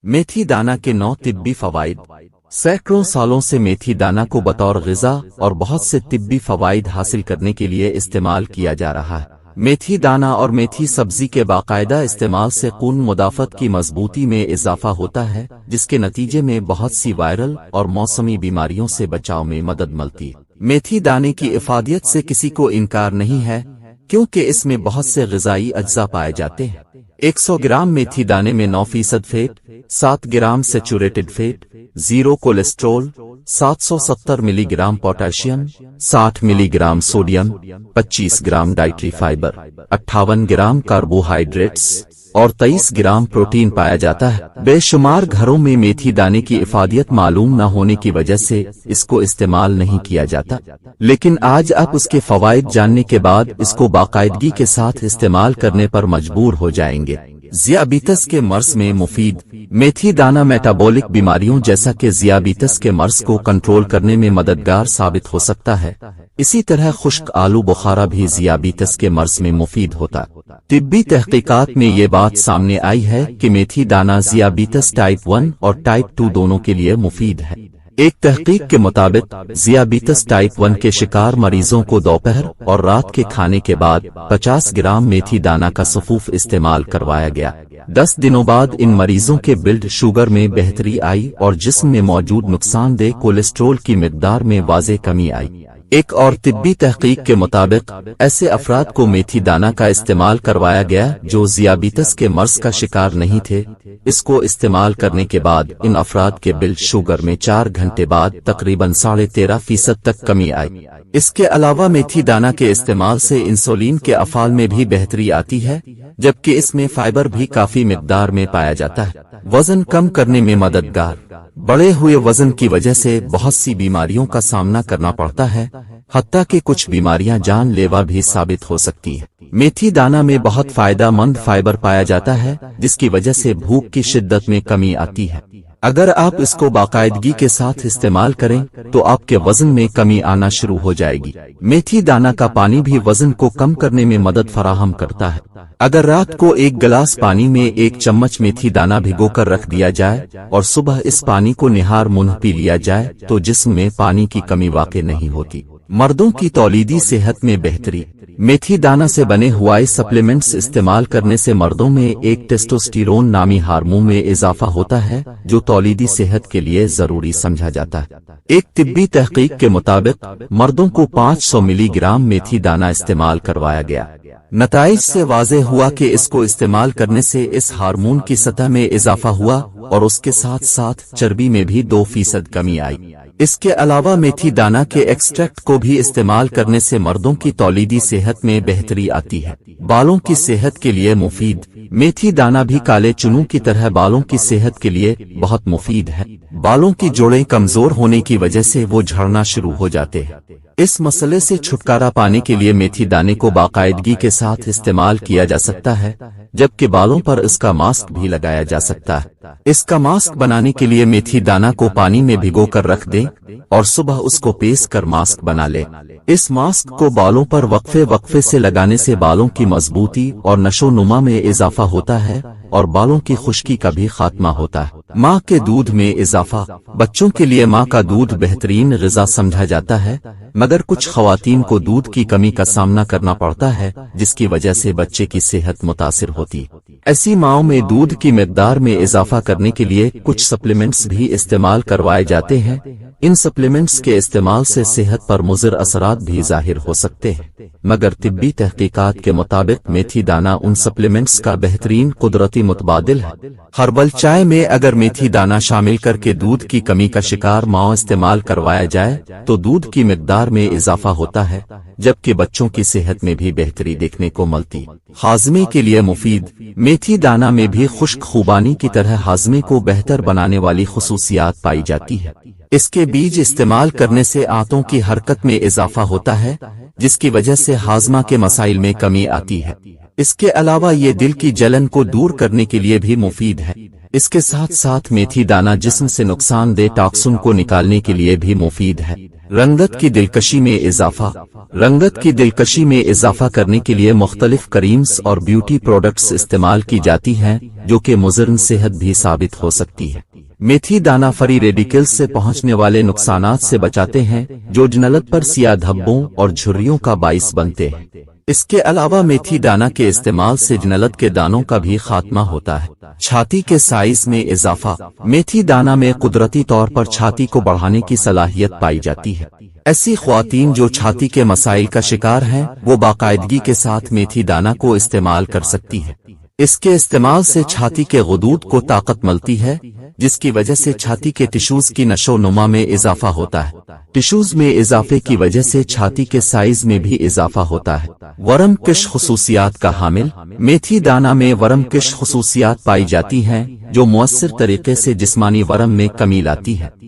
मेथी दाना के 9 तिब्बी फवाइद। सैकड़ों सालों से मेथी दाना को बतौर ग़िज़ा और बहुत से तिब्बी फवाइद हासिल करने के लिए इस्तेमाल किया जा रहा है। मेथी दाना और मेथी सब्जी के बाकायदा इस्तेमाल से खून मुदाफ़त की मजबूती में इजाफा होता है, जिसके नतीजे में बहुत सी वायरल और मौसमी बीमारियों से बचाव में मदद मिलती है। मेथी दाने की इफादियत से किसी को इनकार नहीं है, क्योंकि इसमें बहुत से ग़िज़ाई अज्जा पाए जाते हैं। 100 ग्राम मेथी दाने में 9% fat, 7 gram saturated fat, 0 cholesterol, 770 milligram potassium, 60 milligram sodium, 25 gram dietary fibre, 58 gram carbohydrates और 23 ग्राम प्रोटीन पाया जाता है। बेशुमार घरों में मेथी दाने की इफादियत मालूम न होने की वजह से इसको इस्तेमाल नहीं किया जाता, लेकिन आज आप उसके फवाइद जानने के बाद इसको बाकायदगी के साथ इस्तेमाल करने पर मजबूर हो जाएंगे। ज़ियाबीतस के मर्ज में मुफीद। मेथी दाना मेटाबॉलिक बीमारियों जैसा कि ज़ियाबीतस के मर्ज को कंट्रोल करने में मददगार साबित हो सकता है। इसी तरह खुश्क आलू बुखारा भी ज़ियाबीतस के मर्ज में मुफीद होता है। तिब्बी तहकीकात में ये बात सामने आई है कि मेथी दाना ज़ियाबीतस टाइप 1 और टाइप 2 दोनों के लिए मुफीद है। एक तहकीक के मुताबिक ज़ियाबीतस टाइप 1 के शिकार मरीजों को दोपहर और रात के खाने के बाद 50 ग्राम मेथी दाना का सफूफ इस्तेमाल करवाया गया। 10 दिनों बाद इन मरीजों के ब्लड शुगर में बेहतरी आई और जिस्म में मौजूद नुकसानदेह कोलेस्ट्रॉल की मिकदार में वाज़ेह कमी आई। एक और तिब्बी तहकीक के मुताबिक ऐसे अफराद को मेथी दाना का इस्तेमाल करवाया गया जो ज़ियाबीतस के मर्ज का शिकार नहीं थे। इसको इस्तेमाल करने के बाद इन अफराद के ब्लड शुगर में 4 घंटे बाद तकरीबन 13.5% तक कमी आई। इसके अलावा मेथी दाना के इस्तेमाल से इंसुलिन के अफ़ाल में भी बेहतरी आती है, जबकि इसमें फाइबर भी काफी मिकदार में पाया जाता है। वजन कम करने में मददगार। बढ़े हुए वजन की वजह से बहुत सी बीमारियों का सामना करना पड़ता है, हत्ता कि कुछ बीमारियां जानलेवा भी साबित हो सकती हैं। मेथी दाना में बहुत फायदा मंद फाइबर पाया जाता है, जिसकी वजह से भूख की शिद्दत में कमी आती है। अगर आप इसको बाकायदगी के साथ इस्तेमाल करें तो आपके वजन में कमी आना शुरू हो जाएगी। मेथी दाना का पानी भी वजन को कम करने में मदद फराहम करता है। अगर रात को 1 गिलास पानी में 1 चम्मच मेथी दाना भिगोकर रख दिया जाए और सुबह इस पानी को निहार मुंह पी लिया जाए तो जिस्म में पानी की कमी वाक़ई नहीं होती। मर्दों की तौलीदी सेहत में बेहतरी। मेथी दाना से बने हुए सप्लीमेंट्स इस्तेमाल करने से मर्दों में एक टेस्टोस्टेरोन नामी हार्मोन में इजाफा होता है, जो तौलीदी सेहत के लिए जरूरी समझा जाता है। एक तिब्बी तहकीक के मुताबिक मर्दों को 500 मिलीग्राम मेथी दाना इस्तेमाल करवाया गया। नताइज से वाज़ेह हुआ कि इसको इस्तेमाल करने से इस हार्मोन की सतह में इजाफा हुआ और उसके साथ साथ चर्बी में भी 2% कमी आई। इसके अलावा मेथी दाना के एक्सट्रैक्ट को भी इस्तेमाल करने से मर्दों की तौलीदी सेहत में बेहतरी आती है। बालों की सेहत के लिए मुफीद। मेथी दाना भी काले चूनों की तरह बालों की सेहत के लिए बहुत मुफीद है। बालों की जोड़ें कमजोर होने की वजह से वो झड़ना शुरू हो जाते हैं। इस मसले से छुटकारा पाने के लिए मेथी दाने को बाकायदगी के साथ इस्तेमाल किया जा सकता है, जबकि बालों पर इसका मास्क भी लगाया जा सकता है। इसका मास्क बनाने के लिए मेथी दाना को पानी में भिगोकर रख दें और सुबह उसको पीस कर मास्क बना लें। इस मास्क को बालों पर वक्फे वक्फे से लगाने से बालों की मजबूती और नशोनुमा में इजाफा होता है और बालों की खुश्की का भी खात्मा होता है। माँ के दूध में इजाफा। बच्चों के लिए माँ का दूध बेहतरीन ग़िज़ा समझा जाता है, मगर कुछ ख़वातीन को दूध की कमी का सामना करना पड़ता है, जिसकी वजह से बच्चे की सेहत मुतासिर होती है। ऐसी माँओं में दूध की मिकदार में इजाफा करने के लिए कुछ सप्लीमेंट्स भी इस्तेमाल करवाए जाते हैं। इन सप्लीमेंट्स के इस्तेमाल से सेहत पर मुज़िर असरात भी ज़ाहिर हो सकते हैं, मगर तिब्बी तहकीकात के मुताबिक मेथी दाना उन सप्लीमेंट्स का बेहतरीन कुदरती मुतबादिल है। हर्बल चाय में अगर मेथी दाना शामिल करके दूध की कमी का शिकार माँ इस्तेमाल करवाया जाए तो दूध की मिकदार में इजाफा होता है, जबकि बच्चों की सेहत में भी बेहतरी देखने को मिलती। हाजमे के लिए मुफीद। मेथी दाना में भी खुश्क खुबानी की तरह हाजमे को बेहतर बनाने वाली खुसूसियात पाई जाती है। इसके बीज इस्तेमाल करने से आंतों की हरकत में इजाफा होता है, जिसकी वजह से हाजमा के मसाइल में कमी आती है। इसके अलावा ये दिल की जलन को दूर करने के लिए भी मुफीद है। اس کے ساتھ ساتھ میتھی دانہ جسم سے نقصان دہ ٹاکسن کو نکالنے کے لیے بھی مفید ہے۔ رنگت کی دلکشی میں اضافہ۔ رنگت کی دلکشی میں اضافہ کرنے کے لیے مختلف کریمز اور بیوٹی پروڈکٹس استعمال کی جاتی ہیں جو کہ مضر صحت بھی ثابت ہو سکتی ہے۔ میتھی دانہ فری ریڈیکلز سے پہنچنے والے نقصانات سے بچاتے ہیں جو جنلت پر سیاہ دھبوں اور جھریوں کا باعث بنتے ہیں۔ اس کے علاوہ میتھی دانہ کے استعمال سے جنلت کے دانوں کا بھی خاتمہ ہوتا ہے۔ چھاتی کے سائز میں اضافہ۔ میتھی دانہ میں قدرتی طور پر چھاتی کو بڑھانے کی صلاحیت پائی جاتی ہے۔ ایسی خواتین جو چھاتی کے مسائل کا شکار ہیں وہ باقاعدگی کے ساتھ میتھی دانہ کو استعمال کر سکتی ہیں۔ اس کے استعمال سے چھاتی کے غدود کو طاقت ملتی ہے جس کی وجہ سے چھاتی کے ٹشوز کی نشو و نما میں اضافہ ہوتا ہے۔ ٹشوز میں اضافے کی وجہ سے چھاتی کے سائز میں بھی اضافہ ہوتا ہے۔ ورم کش خصوصیات کا حامل۔ میتھی دانہ میں ورم کش خصوصیات پائی جاتی ہیں جو مؤثر طریقے سے جسمانی ورم میں کمی لاتی ہے۔